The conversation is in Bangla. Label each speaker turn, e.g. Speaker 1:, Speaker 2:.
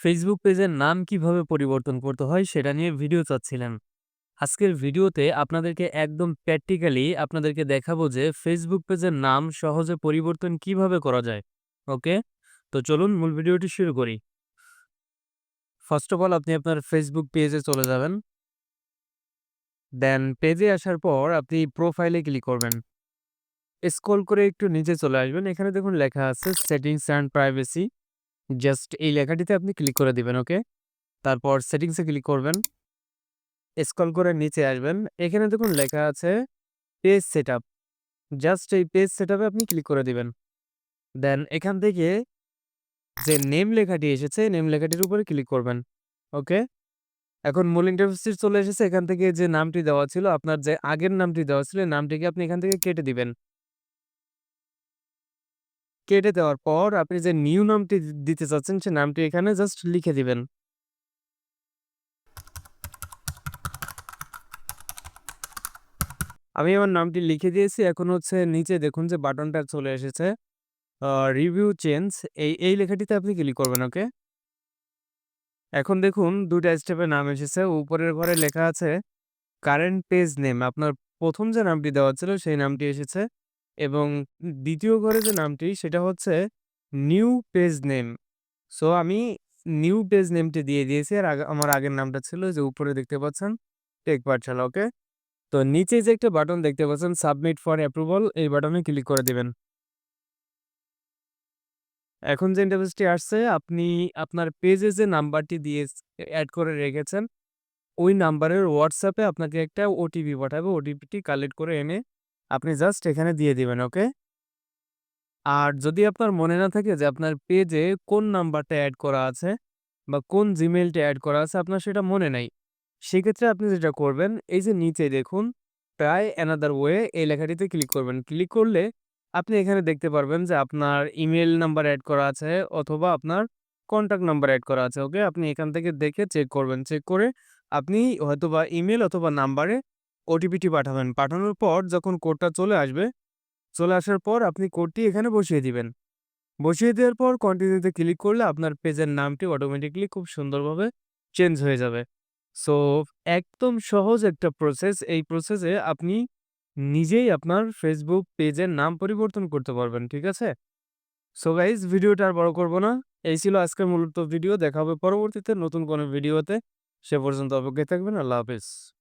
Speaker 1: ফেসবুক পেজের নাম কিভাবে পরিবর্তন করতে হয় সেটা নিয়ে ভিডিও চাচ্ছিলেন। আজকের ভিডিওতে আপনাদেরকে একদম প্র্যাকটিক্যালি আপনাদেরকে দেখাবো যে ফেসবুক পেজের নাম সহজে পরিবর্তন কিভাবে করা যায়। ওকে? তো চলুন মূল ভিডিওটি শুরু করি। ফার্স্ট অফ অল আপনি আপনার ফেসবুক পেজে চলে যাবেন। দেন পেজে আসার পর আপনি প্রোফাইলে ক্লিক করবেন। স্ক্রল করে একটু নিচে চলে আসবেন। এখানে দেখুন লেখা আছে সেটিংস অ্যান্ড প্রাইভেসি। জাস্ট এই লেখাটিতে আপনি ক্লিক করে দিবেন। ওকে? তারপর সেটিংসে ক্লিক করবেন। স্ক্রল করে নিচে আসবেন। এখানে দেখুন লেখা আছে পেজ সেটআপ। জাস্ট এই পেজ সেটআপে আপনি ক্লিক করে দিবেন। দেন এখান থেকে যে নেম লেখাটি এসেছে, নেম লেখাটির উপরে ক্লিক করবেন। ওকে? এখন মূল ইন্টারফেসটি চলে এসেছে। এখান থেকে যে নামটি দেওয়া ছিল, আপনার যে আগের নামটি দেওয়া ছিল, এই নামটিকে আপনি এখান থেকে কেটে দিবেন। কেটে দেওয়ার পর আপনি যে নিউ নামটি দিতে চাচ্ছেন, সে নামটি এখানে জাস্ট লিখে দিবেন। আমি আমার নামটি লিখে দিয়েছি। এখন হচ্ছে নিচে দেখুন যে বাটনটা চলে এসেছে। আ রিভিউ চেঞ্জ এই লেখাটিতে আপনি ক্লিক করবেন। ওকে? এখন দেখুন ২ টা স্টেপে নাম এসেছে। উপরের ঘরে লেখা আছে কারেন্ট পেজ নেম। আপনার ১ম যে নামটি দেওয়া ছিল সেই নামটি এসেছে এবং ২য় ঘরে যে নামটি সেটা হচ্ছে নিউ পেজ নেম। সো আমি নিউ পেজ নেমটি দিয়ে দিয়েছি। আর আমার আগের নামটা ছিল যে উপরে দেখতে পাচ্ছেন টেক পাঠশালা। ওকে? তো নিচে যে একটা বাটন দেখতে পাচ্ছেন সাবমিট ফর অ্যাপ্রুভাল, এই বাটনে ক্লিক করে দিবেন। এখন যে ইন্টারফেসটি আসছে, আপনি আপনার পেজে যে নাম্বারটি দিয়ে এড করে রেখেছেন, ওই নাম্বারের WhatsApp এ আপনাকে একটা ওটিপি পাঠাবে। ওটিপিটি কালেক্ট করে এনে আপনি জাস্ট এখানে দিয়ে দিবেন। ওকে? আর যদি আপনার মনে না থাকে যে আপনার পেজে কোন নাম্বারটা এড করা আছে বা কোন জিমেইলটা এড করা আছে, আপনার সেটা মনে নাই। সেক্ষেত্রে আপনি যেটা করবেন, এই যে নিচে দেখুন ট্রাই অ্যানাদার ওয়ে, এই লেখাটিতে ক্লিক করবেন। ক্লিক করলে আপনি এখানে দেখতে পারবেন যে আপনার ইমেইল নাম্বার এড করা আছে অথবা আপনার কন্টাক্ট নাম্বার এড করা আছে। ওকে? আপনি এখান থেকে দেখে চেক করবেন। চেক করে আপনি হয়তোবা ইমেইল অথবা নাম্বারে ওটিপিটি পাঠাবেন। পাঠানোর পর যখন কোডটা চলে আসবে, চলে আসার পর আপনি কোডটি এখানে বসিয়ে দিবেন। বসিয়ে দেওয়ার পর কন্টিনিউতে ক্লিক করলে আপনার পেজের নামটি অটোমেটিক্যালি খুব সুন্দরভাবে চেঞ্জ হয়ে যাবে। সো একদম সহজ একটা প্রসেস। এই প্রসেসে আপনি নিজেই আপনার ফেসবুক পেজের নাম পরিবর্তন করতে পারবেন। ঠিক আছে? সো গাইস, ভিডিওটা আর বড় করব না। এই ছিল আজকের মূলত ভিডিও। দেখা হবে পরবর্তীতে নতুন কোনো ভিডিওতে। সে পর্যন্ত অপেক্ষায় থাকবেন। আল্লাহ হাফেজ।